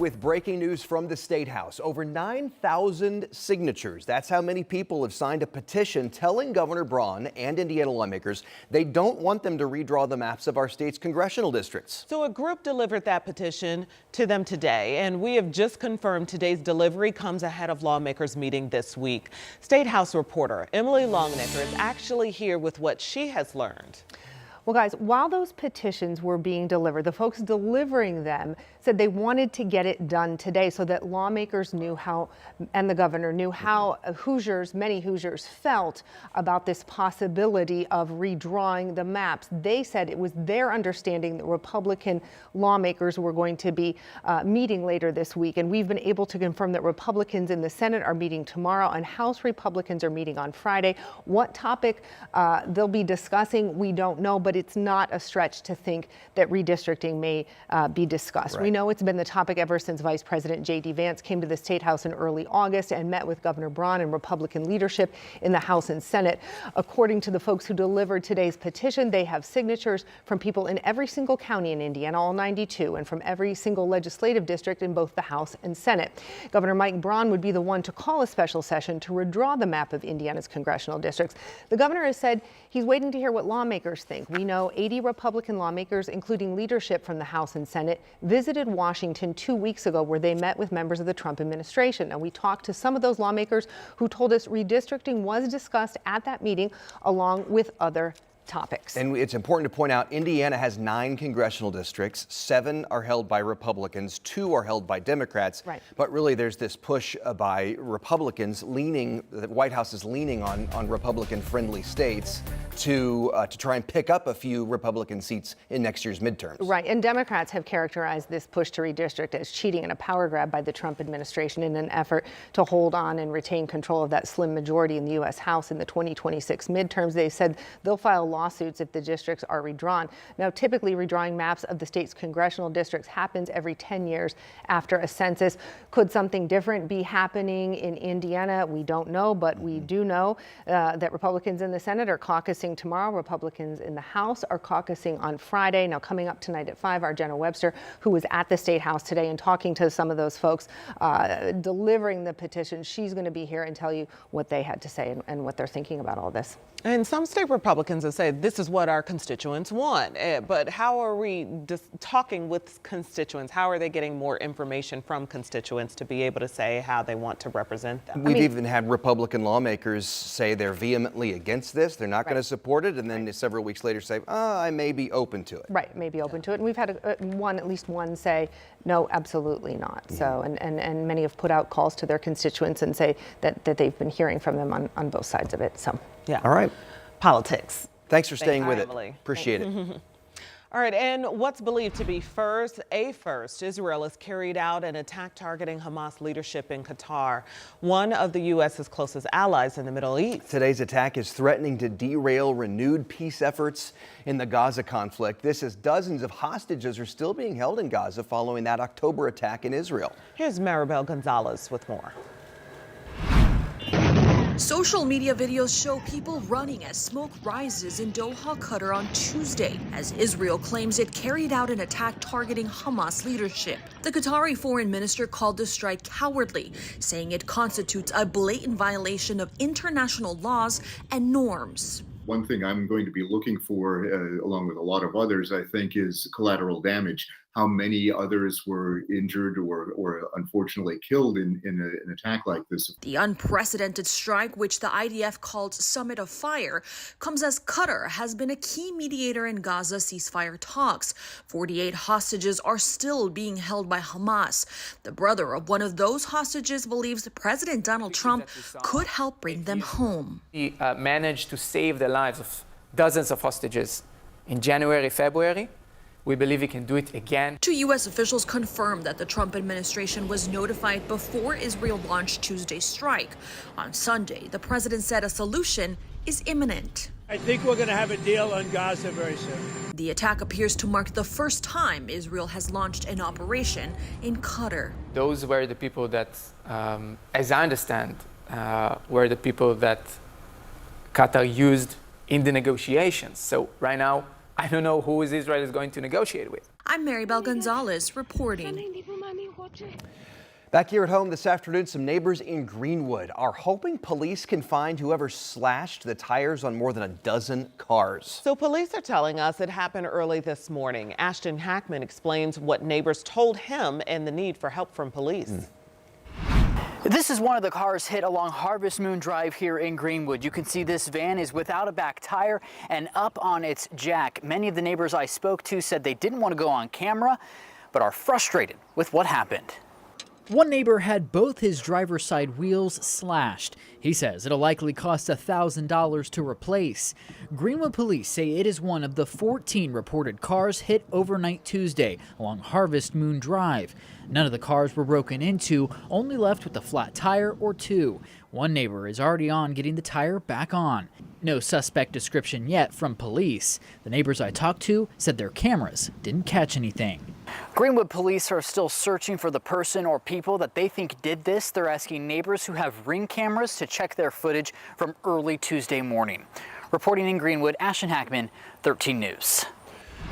With breaking news from the State House, over 9,000 signatures. That's how many people have signed a petition telling Governor Braun and Indiana lawmakers they don't want them to redraw the maps of our state's congressional districts. So a group delivered that petition to them today, and we have just confirmed today's delivery comes ahead of lawmakers meeting this week. State House reporter Emily Longnecker is actually here with what she has learned. Well, guys, while those petitions were being delivered, the folks delivering them said they wanted to get it done today so that lawmakers knew how, and the governor knew how many Hoosiers felt about this possibility of redrawing the maps. They said it was their understanding that Republican lawmakers were going to be meeting later this week. And we've been able to confirm that Republicans in the Senate are meeting tomorrow and House Republicans are meeting on Friday. What topic they'll be discussing, we don't know, but it's not a stretch to think that redistricting may be discussed. Right. We know it's been the topic ever since Vice President J.D. Vance came to the State House in early August and met with Governor Braun and Republican leadership in the House and Senate. According to the folks who delivered today's petition, they have signatures from people in every single county in Indiana, all 92, and from every single legislative district in both the House and Senate. Governor Mike Braun would be the one to call a special session to redraw the map of Indiana's congressional districts. The governor has said he's waiting to hear what lawmakers think. We know 80 Republican lawmakers, including leadership from the House and Senate, visited Washington 2 weeks ago where they met with members of the Trump administration. And we talked to some of those lawmakers who told us redistricting was discussed at that meeting along with other topics. And it's important to point out Indiana has 9 congressional districts. 7 are held by Republicans, 2 are held by Democrats. Right. But really there's this push by Republicans the White House is leaning on Republican friendly states to try and pick up a few Republican seats in next year's midterms. Right. And Democrats have characterized this push to redistrict as cheating and a power grab by the Trump administration in an effort to hold on and retain control of that slim majority in the U.S. House in the 2026 midterms. They said they'll file lawsuits if the districts are redrawn. Now, typically redrawing maps of the state's congressional districts happens every 10 years after a census. Could something different be happening in Indiana? We don't know, but we do know that Republicans in the Senate are caucusing tomorrow. Republicans in the House are caucusing on Friday. Now, coming up tonight at 5, our Jenna Webster, who was at the State House today and talking to some of those folks delivering the petition, she's going to be here and tell you what they had to say and what they're thinking about all this. And some state Republicans have said this is what our constituents want. But how are we talking with constituents? How are they getting more information from constituents to be able to say how they want to represent them? We've even had Republican lawmakers say they're vehemently against this. They're not going to support it. And then several weeks later say, I may be open to it. Right, may be open to it. And we've had at least one say, no, absolutely not. Yeah. So, and many have put out calls to their constituents and say that they've been hearing from them on both sides of it. So, yeah. All right. Politics. Thanks for staying with Emily. it. Appreciate it. All right, and what's believed to be a first, Israel has carried out an attack targeting Hamas leadership in Qatar, one of the U.S.'s closest allies in the Middle East. Today's attack is threatening to derail renewed peace efforts in the Gaza conflict. This as dozens of hostages are still being held in Gaza following that October attack in Israel. Here's Maribel Gonzalez with more. Social media videos show people running as smoke rises in Doha, Qatar on Tuesday, as Israel claims it carried out an attack targeting Hamas leadership. The Qatari foreign minister called the strike cowardly, saying it constitutes a blatant violation of international laws and norms. One thing I'm going to be looking for, along with a lot of others, I think, is collateral damage. How many others were injured or unfortunately killed in an attack like this. The unprecedented strike, which the IDF called Summit of Fire, comes as Qatar has been a key mediator in Gaza ceasefire talks. 48 hostages are still being held by Hamas. The brother of one of those hostages believes President Donald Trump could help bring them home. He managed to save the lives of dozens of hostages in January, February. We believe he can do it again. 2 U.S. officials confirmed that the Trump administration was notified before Israel launched Tuesday's strike. On Sunday, the president said a solution is imminent. I think we're going to have a deal on Gaza very soon. The attack appears to mark the first time Israel has launched an operation in Qatar. Those were the people that, as I understand, were the people that Qatar used in the negotiations. So right now, I don't know who Israel is going to negotiate with. I'm Maribel Gonzalez reporting. Back here at home this afternoon, some neighbors in Greenwood are hoping police can find whoever slashed the tires on more than a dozen cars. So police are telling us it happened early this morning. Ashton Hackman explains what neighbors told him and the need for help from police. This is one of the cars hit along Harvest Moon Drive here in Greenwood. You can see this van is without a back tire and up on its jack. Many of the neighbors I spoke to said they didn't want to go on camera, but are frustrated with what happened. One neighbor had both his driver's side wheels slashed. He says it'll likely cost $1,000 to replace. Greenwood police say it is one of the 14 reported cars hit overnight Tuesday along Harvest Moon Drive. None of the cars were broken into, only left with a flat tire or two. One neighbor is already on getting the tire back on. No suspect description yet from police. The neighbors I talked to said their cameras didn't catch anything. Greenwood police are still searching for the person or people that they think did this. They're asking neighbors who have Ring cameras to check their footage from early Tuesday morning. Reporting in Greenwood, Ashton Hackman, 13 News.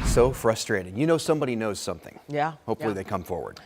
So frustrating. You know somebody knows something. Yeah. Hopefully they come forward.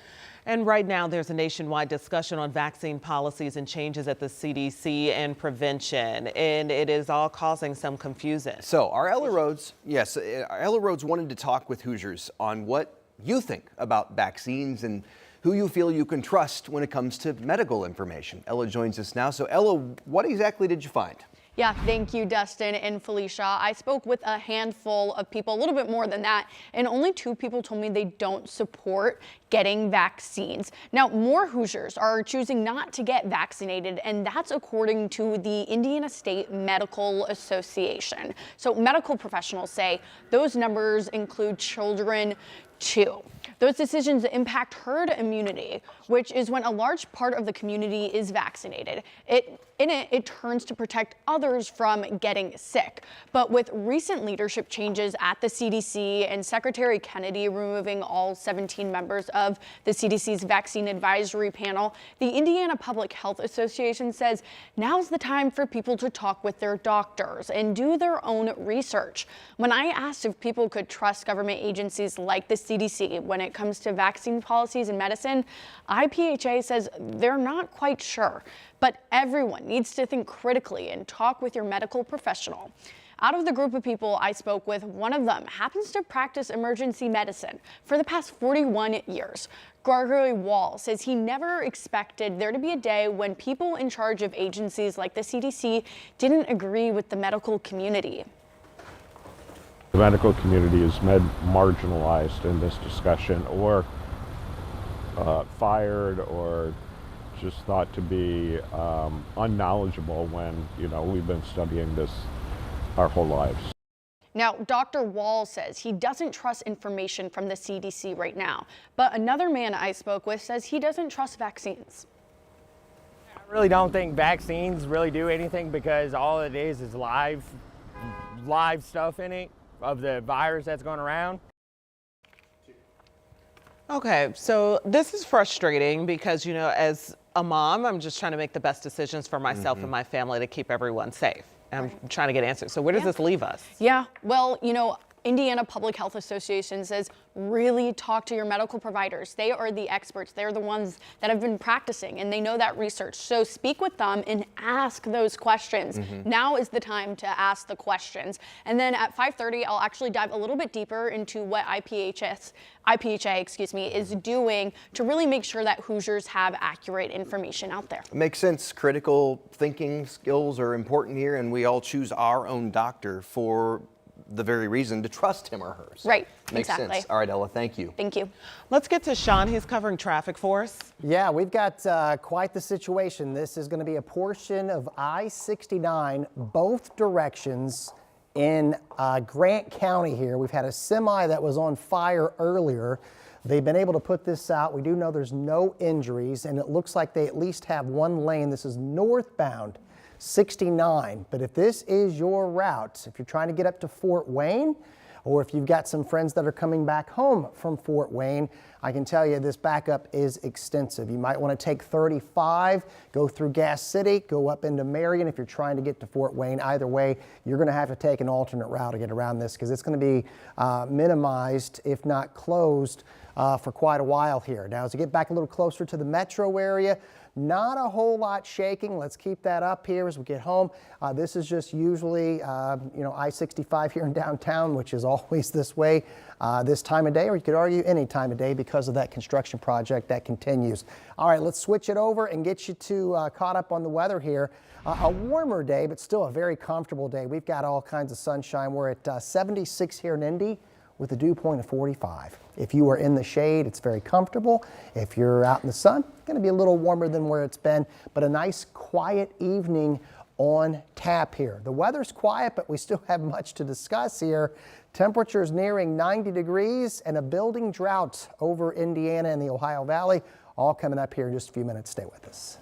And right now there's a nationwide discussion on vaccine policies and changes at the CDC and prevention, and it is all causing some confusion. So our Ella Rhodes wanted to talk with Hoosiers on what you think about vaccines and who you feel you can trust when it comes to medical information. Ella joins us now. So Ella, what exactly did you find? Yeah, thank you, Dustin and Felicia. I spoke with a handful of people, a little bit more than that, and only 2 people told me they don't support getting vaccines. Now, more Hoosiers are choosing not to get vaccinated, and that's according to the Indiana State Medical Association. So medical professionals say those numbers include children too. Those decisions impact herd immunity, which is when a large part of the community is vaccinated. It turns to protect others from getting sick. But with recent leadership changes at the CDC and Secretary Kennedy removing all 17 members of the CDC's vaccine advisory panel, the Indiana Public Health Association says now's the time for people to talk with their doctors and do their own research. When I asked if people could trust government agencies like the CDC when it comes to vaccine policies and medicine, IPHA says they're not quite sure. But everyone needs to think critically and talk with your medical professional. Out of the group of people I spoke with, one of them happens to practice emergency medicine for the past 41 years. Gregory Wall says he never expected there to be a day when people in charge of agencies like the CDC didn't agree with the medical community. The medical community is marginalized in this discussion, or fired, or just thought to be unknowledgeable when, we've been studying this our whole lives. Now, Dr. Wall says he doesn't trust information from the CDC right now, but another man I spoke with says he doesn't trust vaccines. I really don't think vaccines really do anything, because all it is live stuff in it of the virus that's going around. Okay, so this is frustrating because, as a mom, I'm just trying to make the best decisions for myself and my family to keep everyone safe. I'm trying to get answers. So where does this leave us? Yeah, well, Indiana Public Health Association says really talk to your medical providers. They are the experts. They're the ones that have been practicing and they know that research. So speak with them and ask those questions. Now is the time to ask the questions. And then at 5:30, I'll actually dive a little bit deeper into what IPHA, is doing to really make sure that Hoosiers have accurate information out there. Makes sense. Critical thinking skills are important here, and we all choose our own doctor for the very reason to trust him or her. So right, makes exactly. sense. All right, Ella, thank you. Thank you. Let's get to Sean. He's covering traffic for us. Yeah, we've got quite the situation. This is going to be a portion of I-69, both directions in Grant County here. We've had a semi that was on fire earlier. They've been able to put this out. We do know there's no injuries, and it looks like they at least have one lane. This is northbound 69, but if this is your route, if you're trying to get up to Fort Wayne, or if you've got some friends that are coming back home from Fort Wayne, I can tell you this backup is extensive. You might want to take 35, go through Gas City, go up into Marion if you're trying to get to Fort Wayne. Either way, you're going to have to take an alternate route to get around this, because it's going to be minimized, if not closed, for quite a while here. Now, as we get back a little closer to the metro area, not a whole lot shaking. Let's keep that up here as we get home. This is just usually, I-65 here in downtown, which is always this way this time of day, or you could argue any time of day because of that construction project that continues. All right, let's switch it over and get you caught up on the weather here. A warmer day, but still a very comfortable day. We've got all kinds of sunshine. We're at 76 here in Indy with a dew point of 45. If you are in the shade, it's very comfortable. If you're out in the sun, it's going to be a little warmer than where it's been, but a nice quiet evening on tap here. The weather's quiet, but we still have much to discuss here. Temperatures nearing 90 degrees and a building drought over Indiana and the Ohio Valley, all coming up here in just a few minutes. Stay with us.